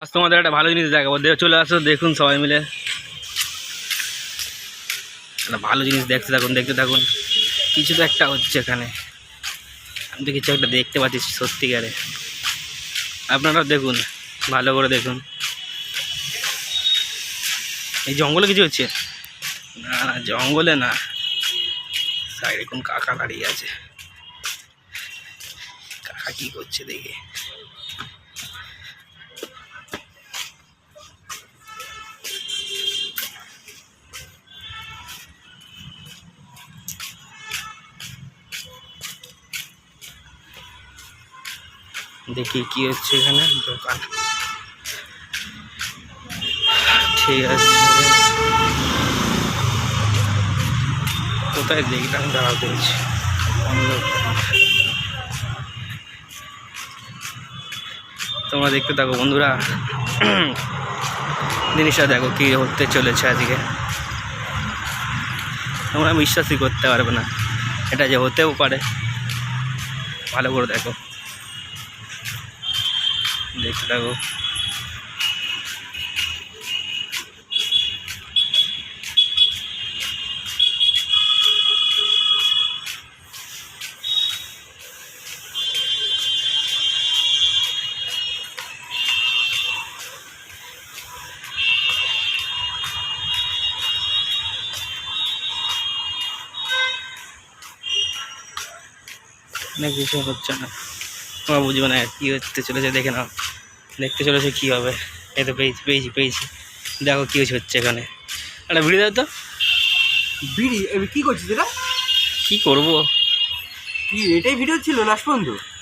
আজ তোমাদের একটা ভালো জিনিস দেখাবো, চলে আসো দেখুন সবাই মিলে। একটা ভালো জিনিস দেখতে থাকুন। কিছু তো একটা হচ্ছে এখানে, আমি তো কিছু একটা দেখতে পাচ্ছি সত্যিকারে। আপনারা দেখুন, ভালো করে দেখুন। এই জঙ্গলে কিছু হচ্ছে? না না, জঙ্গলে না, সাইডে কোন কাকা দাঁড়িয়ে আছে। কাকা কি করছে দেখে। দেখি কি হচ্ছে এখানে। দোকান, ঠিক আছে। কোথায় দেখলাম, দাঁড়াতে হচ্ছে। তোমরা দেখতে থাকো বন্ধুরা, জিনিসটা দেখো কি হতে চলেছে আজকে। তোমরা বিশ্বাসই করতে পারবে না এটা যে হতেও পারে। ভালো করে দেখো, দেখতে থাকো। না কিছু হচ্ছে না, তোমরা বুঝবে না কী হতে চলেছে। দেখে নাও, দেখতে চলেছে কী হবে। এই তো পেয়েছি। দেখো কী হচ্ছে এখানে। একটা ভিড়ে দাও তো। বিড়ি কি করছিস এটা? কী করবো? কি এটাই ভিডিও ছিল লাস্ট পর্যন্ত?